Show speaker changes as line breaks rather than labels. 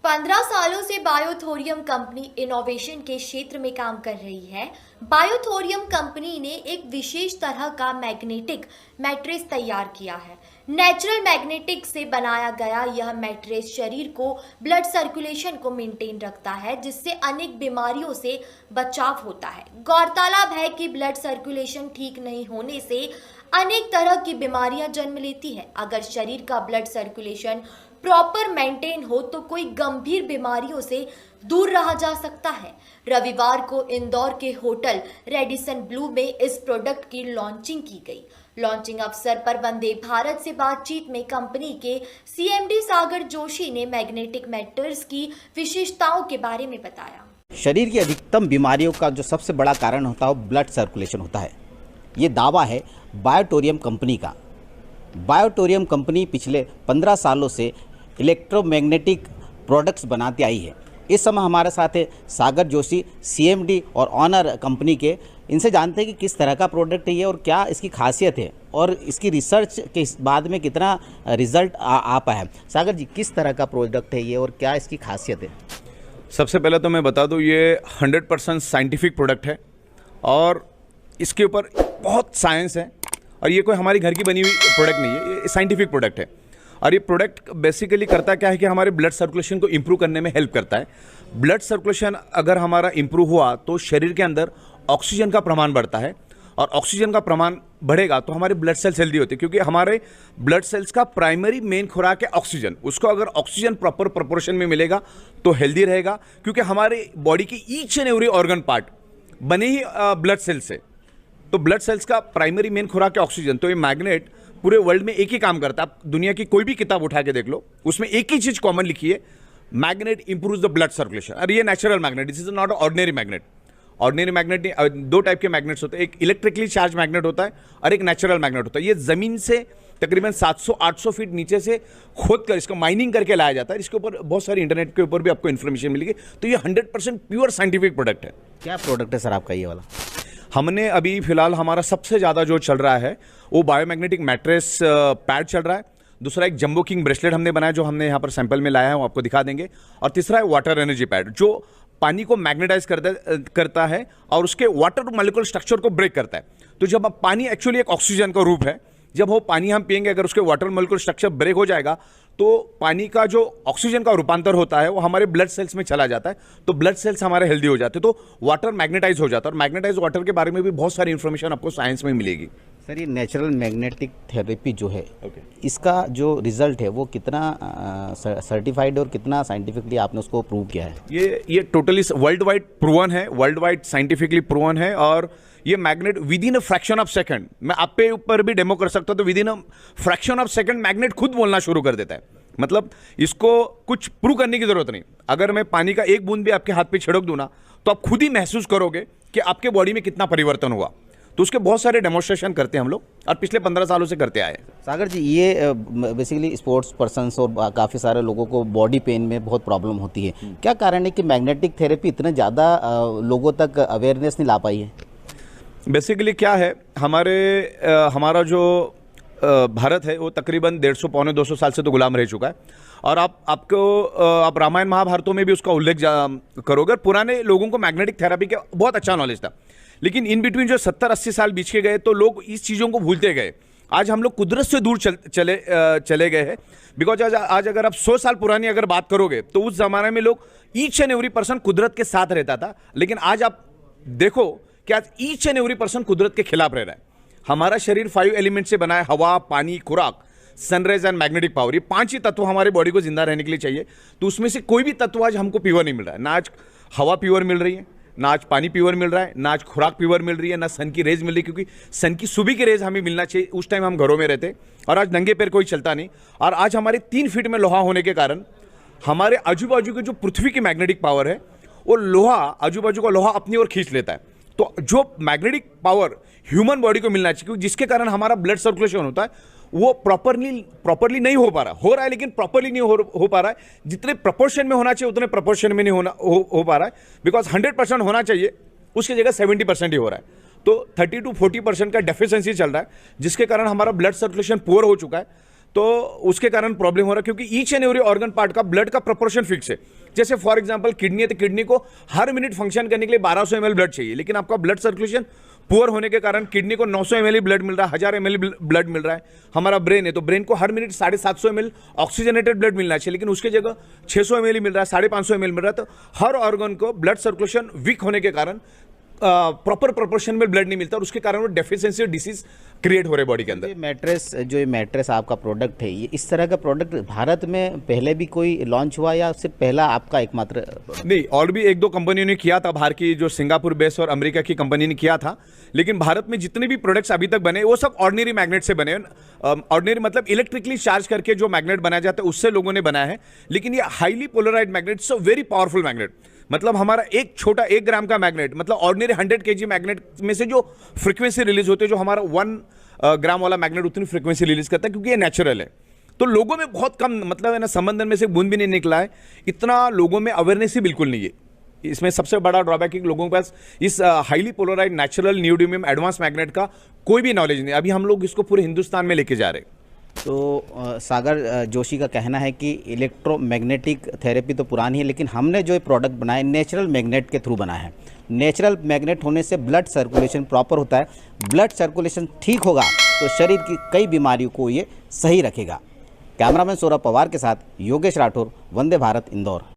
15 सालों से बायोथोरियम company innovation के क्षेत्र में काम कर रही है। बायोथोरियम कंपनी ने एक विशेष तरह का मैग्नेटिक मैट्रेस तैयार किया है। नेचुरल मैग्नेटिक से बनाया गया यह मैट्रेस शरीर को ब्लड सर्कुलेशन को मेंटेन रखता है, जिससे अनेक बीमारियों से बचाव होता है। गौरतलब है कि ब्लड सर्कुलेशन ठीक नहीं होने से अनेक तरह की बीमारियां जन्म लेती है। अगर शरीर का ब्लड सर्कुलेशन प्रॉपर मेंटेन हो तो कोई गंभीर बीमारियों से दूर रहा जा सकता है। रविवार को इंदौर के होटल रेडिसन ब्लू में इस प्रोडक्ट की लॉन्चिंग की गई। लॉन्चिंग अवसर पर वंदे भारत से बातचीत में कंपनी के सीएमडी सागर जोशी ने मैग्नेटिक मैट्रेस की विशेषताओं के बारे में बताया।
शरीर की अधिकतम बीमारियों का जो सबसे बड़ा कारण होता है वो ब्लड सर्कुलेशन होता है। ये दावा है बायोटोरियम कंपनी का। बायोटोरियम कंपनी पिछले 15 सालों से इलेक्ट्रोमैग्नेटिक प्रोडक्ट्स बनाती आई है। इस समय हमारे साथ है सागर जोशी, सीएमडी और ऑनर कंपनी के। इनसे जानते हैं कि किस तरह का प्रोडक्ट है ये और क्या इसकी खासियत है और इसकी रिसर्च के बाद में कितना रिजल्ट आ पाया है। सागर जी, किस तरह का प्रोडक्ट है ये और क्या इसकी खासियत है?
सबसे पहले तो मैं बता दूं, ये 100% साइंटिफिक प्रोडक्ट है और इसके ऊपर बहुत साइंस है और ये कोई हमारी घर की बनी हुई प्रोडक्ट नहीं है, ये साइंटिफिक प्रोडक्ट है। और ये प्रोडक्ट बेसिकली करता क्या है कि हमारे ब्लड सर्कुलेशन को इम्प्रूव करने में हेल्प करता है। ब्लड सर्कुलेशन अगर हमारा इम्प्रूव हुआ तो शरीर के अंदर ऑक्सीजन का प्रमाण बढ़ता है और ऑक्सीजन का प्रमाण बढ़ेगा तो हमारे ब्लड सेल्स हेल्दी होते हैं, क्योंकि हमारे ब्लड सेल्स का प्राइमरी मेन खुराक है ऑक्सीजन। उसको अगर ऑक्सीजन प्रॉपर प्रोपोर्शन में मिलेगा तो हेल्दी रहेगा, क्योंकि हमारे बॉडी की each and every organ part बने ही ब्लड सेल्स से। तो ब्लड सेल्स का प्राइमरी मेन खुराक है ऑक्सीजन। तो ये मैग्नेट पूरे वर्ल्ड में एक ही काम करता है। आप दुनिया की कोई भी किताब उठा के देख लो, उसमें एक ही चीज कॉमन लिखी है, magnet improves the blood circulation. और ये natural magnet, this is not ordinary magnet. Ordinary magnet दो टाइप के मैग्नेट्स होते हैं, एक इलेक्ट्रिकली चार्ज मैग्नेट होता है और एक नेचुरल मैग्नेट होता है। ये जमीन से तकरीबन 700-800 फीट नीचे से खोद कर इसको माइनिंग करके लाया जाता है। इसके ऊपर बहुत सारी इंटरनेट के ऊपर भी आपको इन्फॉर्मेशन मिलेगी। तो ये 100% प्योर साइंटिफिक प्रोडक्ट है।
क्या प्रोडक्ट है सर आपका ये वाला?
हमने अभी फिलहाल हमारा सबसे ज़्यादा जो चल रहा है वो बायोमैग्नेटिक मैट्रेस पैड चल रहा है। दूसरा एक जंबो किंग ब्रेसलेट हमने बनाया जो हमने यहाँ पर सैंपल में लाया है, वो आपको दिखा देंगे। और तीसरा है वाटर एनर्जी पैड जो पानी को मैग्नेटाइज करता है और उसके वाटर मॉलिक्यूल स्ट्रक्चर को ब्रेक करता है। तो जब अब पानी एक्चुअली एक ऑक्सीजन का रूप है, जब वो पानी हम पिएंगे अगर उसके वाटर मॉलिक्यूल स्ट्रक्चर ब्रेक हो जाएगा तो पानी का जो ऑक्सीजन का रूपांतर होता है वो हमारे ब्लड सेल्स में चला जाता है, तो ब्लड सेल्स हमारे हेल्दी हो जाते हैं, तो वाटर मैग्नेटाइज हो जाता है। और मैग्नेटाइज वाटर के बारे में भी बहुत सारी इन्फॉर्मेशन आपको साइंस में मिलेगी।
सर, ये नेचुरल मैग्नेटिक थेरेपी जो है इसका जो रिजल्ट है वो कितना सर्टिफाइड और कितना साइंटिफिकली आपने उसको प्रूव किया है?
ये टोटली वर्ल्ड वाइड प्रूवन है, वर्ल्ड वाइड साइंटिफिकली प्रूवन है। और ये magnet with in a fraction of second, मैं आप पे ऊपर भी डेमो कर सकता हूं, तो with in a fraction of second magnet खुद बोलना शुरू कर देता है। मतलब इसको कुछ प्रूव करने की जरूरत नहीं। अगर मैं पानी का एक बूंद भी आपके हाथ पे छिड़क दूं ना तो आप खुद ही महसूस करोगे कि आपके बॉडी में कितना परिवर्तन हुआ। तो उसके बहुत सारे डेमोन्स्ट्रेशन करते हैं हम लोग और पिछले 15 सालों से करते आए।
सागर जी, ये बेसिकली स्पोर्ट्स पर्सन्स और काफ़ी सारे लोगों को बॉडी पेन में बहुत प्रॉब्लम होती है। क्या कारण है कि मैग्नेटिक थेरेपी इतने ज़्यादा लोगों तक अवेयरनेस नहीं ला पाई है?
बेसिकली क्या है, हमारा जो भारत है वो तकरीबन 150-200 साल से तो गुलाम रह चुका है। और आप रामायण महाभारतों में भी उसका उल्लेख करोगे। पुराने लोगों को मैग्नेटिक थेरेपी का बहुत अच्छा नॉलेज था, लेकिन इन बिटवीन जो 70-80 साल बीच के गए तो लोग इस चीज़ों को भूलते गए। आज हम लोग कुदरत से दूर चले गए हैं। बिकॉज आज अगर आप 100 साल पुरानी अगर बात करोगे तो उस जमाने में लोग ईच एंड एवरी पर्सन कुदरत के साथ रहता था, लेकिन आज आप देखो कि आज ईच एंड एवरी पर्सन कुदरत के खिलाफ रह रहा है। हमारा शरीर 5 एलिमेंट से बना है, हवा, पानी, खुराक, सनराइज एंड मैग्नेटिक पावर। ये 5 ही तत्व हमारे बॉडी को जिंदा रहने के लिए चाहिए। तो उसमें से कोई भी तत्व आज हमको प्योर नहीं मिल रहा है। ना आज हवा प्योर मिल रही है, ना आज पानी प्योर मिल रहा है, ना आज खुराक प्योर मिल रही है, ना सन की रेज मिल रही है, क्योंकि सन की सुबह की रेज हमें मिलना चाहिए। उस टाइम हम घरों में रहते और आज नंगे पैर कोई चलता नहीं। और आज हमारे 3 फीट में लोहा होने के कारण हमारे आजू बाजू की जो पृथ्वी की मैग्नेटिक पावर है वो लोहा, आजू बाजू का लोहा अपनी ओर खींच लेता है। तो जो मैग्नेटिक पावर ह्यूमन बॉडी को मिलना चाहिए, क्योंकि जिसके कारण हमारा ब्लड सर्कुलेशन होता है वो प्रॉपरली नहीं हो पा रहा है, लेकिन प्रॉपरली नहीं हो पा रहा है। जितने प्रपोर्शन में होना चाहिए उतने प्रपोर्शन में नहीं हो पा रहा है। बिकॉज 100% होना चाहिए, उसकी जगह 70% ही हो रहा है। तो 30 to 40% का डेफिशिएंसी चल रहा है, जिसके कारण हमारा ब्लड सर्कुलेशन पुअर हो चुका है। तो उसके कारण प्रॉब्लम हो रहा है, क्योंकि each and every organ part का ब्लड का प्रोपोर्शन फिक्स है। जैसे फॉर एग्जांपल किडनी है, तो किडनी को हर मिनट फंक्शन करने के लिए 1200 ml ब्लड चाहिए, लेकिन आपका ब्लड सर्कुलेशन पुअर होने के कारण किडनी को 900 ml ब्लड मिल रहा है, 1000 ml ब्लड मिल रहा है। हमारा ब्रेन है, तो ब्रेन को हर मिनट 750 ml ऑक्सीजनेटेड ब्लड मिलना चाहिए, लेकिन उसकी जगह 600 ml मिल रहा है, 550 ml मिल रहा है। तो हर ऑर्गन को ब्लड सर्कुलेशन वीक होने के कारण प्रॉपर प्रोपोर्शन में ब्लड नहीं मिलता, और उसके कारण वो डेफिशिएंसी डिसीज क्रिएट हो रहे बॉडी के अंदर।
ये मैट्रेस आपका प्रोडक्ट है, ये इस तरह का प्रोडक्ट भारत में पहले भी कोई लॉन्च हुआ या सिर्फ पहला आपका एकमात्र?
नहीं, और भी एक दो कंपनियों ने किया था, बाहर की जो सिंगापुर बेस और अमेरिका की कंपनी ने किया था, लेकिन भारत में जितने भी प्रोडक्ट्स अभी तक बने वो सब ऑर्डिनरी मैग्नेट से बने। ऑर्डिनरी मतलब इलेक्ट्रिकली चार्ज करके जो मैग्नेट बनाया जाता है उससे लोगों ने बनाया है, लेकिन ये highly polarized magnet, so very powerful magnet. मतलब हमारा एक छोटा 1 ग्राम का मैग्नेट, मतलब ऑर्डिनरी 100 kg मैग्नेट में से जो फ्रीक्वेंसी रिलीज होती है, जो हमारा 1 ग्राम वाला मैग्नेट उतनी फ्रीक्वेंसी रिलीज करता है, क्योंकि ये नेचुरल है। तो लोगों में बहुत कम, मतलब है ना, समंदर में से बूंद भी नहीं निकला है, इतना लोगों में अवेयरनेस ही बिल्कुल नहीं है। इसमें सबसे बड़ा ड्रॉबैक है कि लोगों के पास इस highly polarized natural neodymium advance magnet का कोई भी नॉलेज नहीं। अभी हम लोग इसको पूरे हिंदुस्तान में लेके जा रहे हैं।
तो सागर जोशी का कहना है कि इलेक्ट्रोमैग्नेटिक थेरेपी तो पुरानी है, लेकिन हमने जो प्रोडक्ट बनाया नेचुरल मैग्नेट के थ्रू बनाया है। नेचुरल मैग्नेट होने से ब्लड सर्कुलेशन प्रॉपर होता है, ब्लड सर्कुलेशन ठीक होगा तो शरीर की कई बीमारियों को ये सही रखेगा। कैमरामैन सौरभ पवार के साथ योगेश राठौर, वंदे भारत, इंदौर।